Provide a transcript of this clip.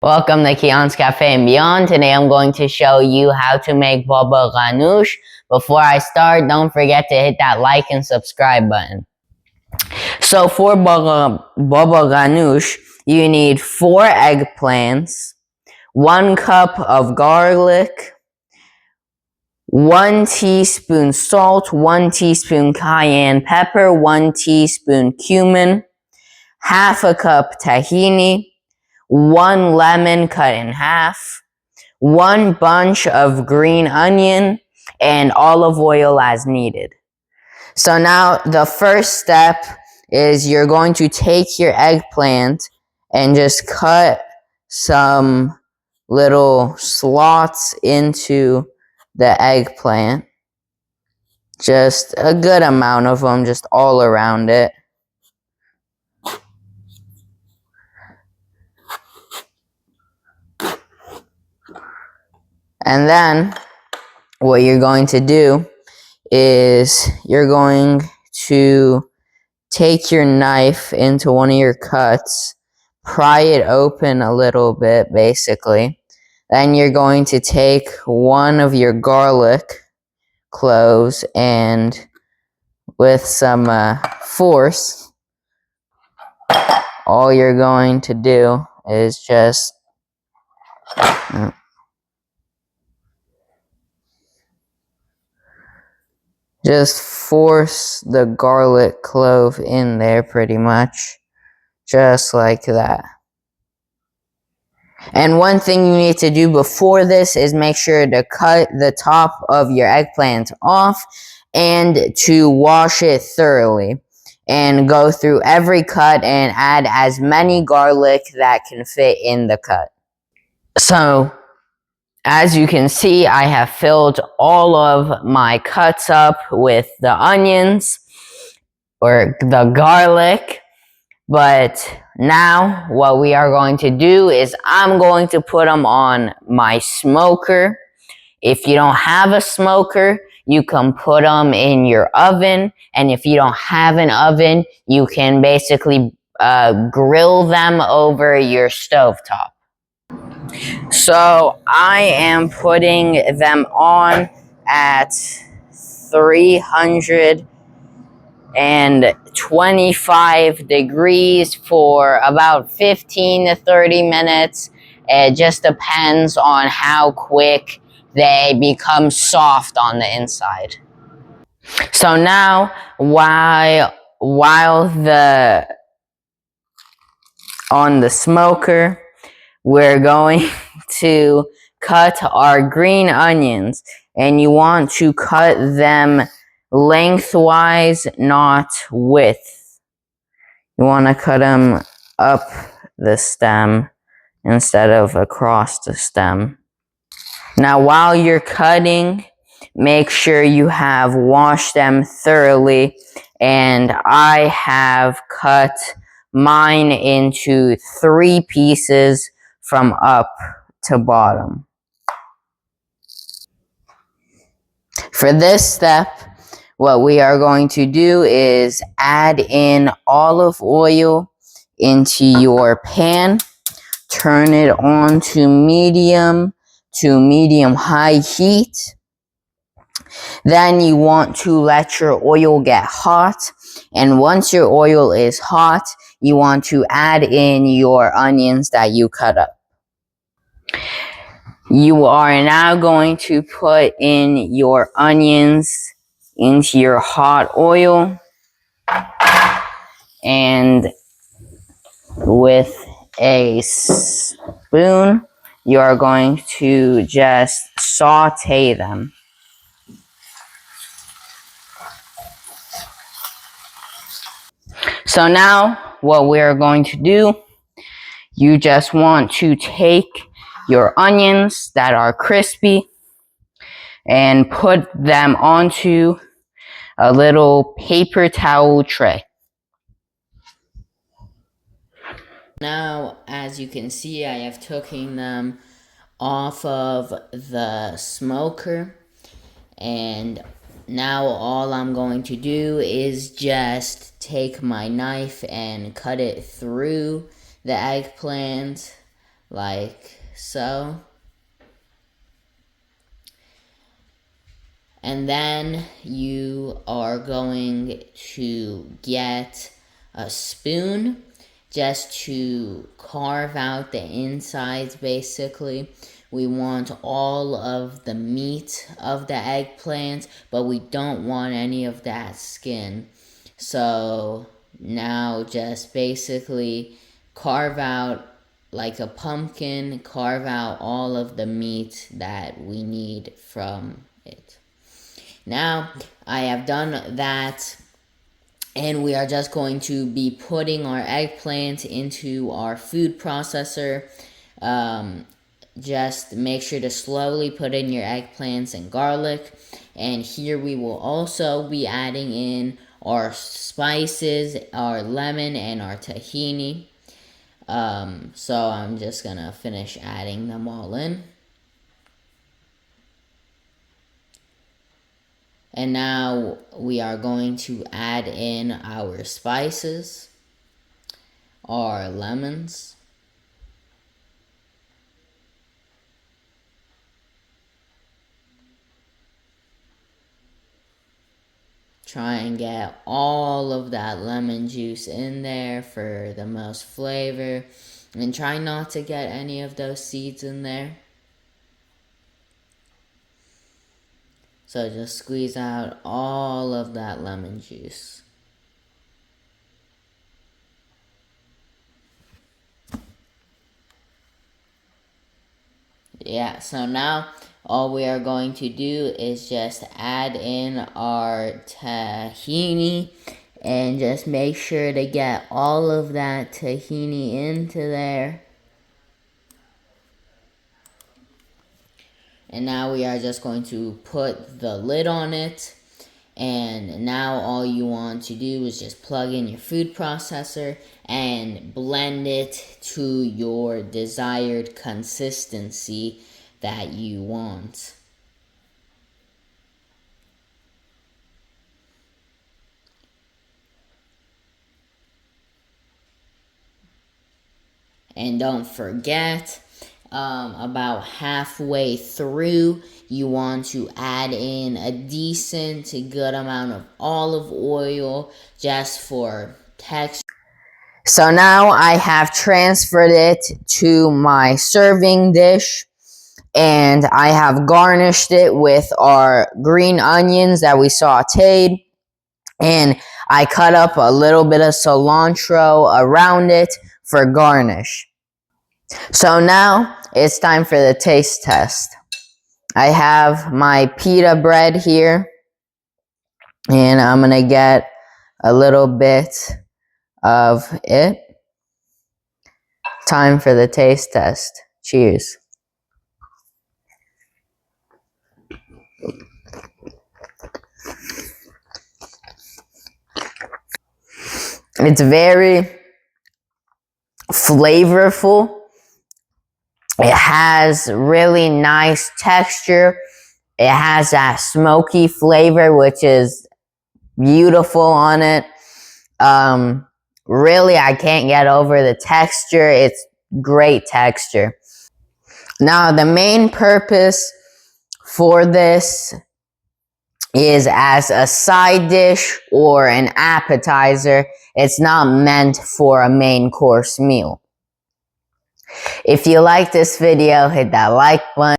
Welcome to Keon's Cafe and Beyond. Today I'm going to show you how to make boba ghanoush. Before I start, don't forget to hit that like and subscribe button. So for boba ghanoush, you need 4 eggplants, 1 cup of garlic, 1 teaspoon salt, 1 teaspoon cayenne pepper, 1 teaspoon cumin, half a cup tahini, 1 lemon cut in half, 1 bunch of green onion, and olive oil as needed. So now the first step is you're going to take your eggplant and just cut some little slots into the eggplant. Just a good amount of them, just all around it. And then what you're going to do is you're going to take your knife into one of your cuts, pry it open a little bit, basically. Then you're going to take one of your garlic cloves and with some force, all you're going to do is just force the garlic clove in there pretty much, just like that. And one thing you need to do before this is make sure to cut the top of your eggplant off and to wash it thoroughly. And go through every cut and add as many garlic that can fit in the cut. So, as you can see, I have filled all of my cuts up with the onions or the garlic. But now what we are going to do is I'm going to put them on my smoker. If you don't have a smoker, you can put them in your oven. And if you don't have an oven, you can basically grill them over your stovetop. So I am putting them on at 325 degrees for about 15 to 30 minutes. It just depends on how quick they become soft on the inside. So now, while on the smoker, we're going to cut our green onions, and you want to cut them lengthwise, not width. You want to cut them up the stem instead of across the stem. Now, while you're cutting, make sure you have washed them thoroughly, and I have cut mine into 3 pieces from up to bottom. For this step, what we are going to do is add in olive oil into your pan, turn it on to medium high heat. Then you want to let your oil get hot, and once your oil is hot, you want to add in your onions that you cut up. You are now going to put in your onions into your hot oil, and with a spoon, you are going to just saute them. So now what we're going to do, you just want to take your onions that are crispy and put them onto a little paper towel tray. Now, as you can see, I have taken them off of the smoker, and now all I'm going to do is just take my knife and cut it through the eggplant like so. And then you are going to get a spoon just to carve out the insides basically. We want all of the meat of the eggplant, but we don't want any of that skin. So now just basically carve out like a pumpkin, carve out all of the meat that we need from it. Now I have done that, and we are just going to be putting our eggplant into our food processor. Just make sure to slowly put in your eggplants and garlic. And here we will also be adding in our spices, our lemon, and our tahini. So I'm just gonna finish adding them all in. And now we are going to add in our spices, our lemons, try and get all of that lemon juice in there for the most flavor, and try not to get any of those seeds in there. So just squeeze out all of that lemon juice. Yeah, so now all we are going to do is just add in our tahini and just make sure to get all of that tahini into there. And now we are just going to put the lid on it. And now all you want to do is just plug in your food processor and blend it to your desired consistency that you want. And don't forget, about halfway through, you want to add in a decent good amount of olive oil just for texture. So now I have transferred it to my serving dish, and I have garnished it with our green onions that we sauteed, and I cut up a little bit of cilantro around it for garnish. So now it's time for the taste test. I have my pita bread here, and I'm gonna get a little bit of it. Time for the taste test. Cheers. It's very flavorful. It has really nice texture. It has that smoky flavor, which is beautiful on it. Really, I can't get over the texture. It's great texture. Now, the main purpose for this is as a side dish or an appetizer. It's not meant for a main course meal. If you like this video, hit that like button.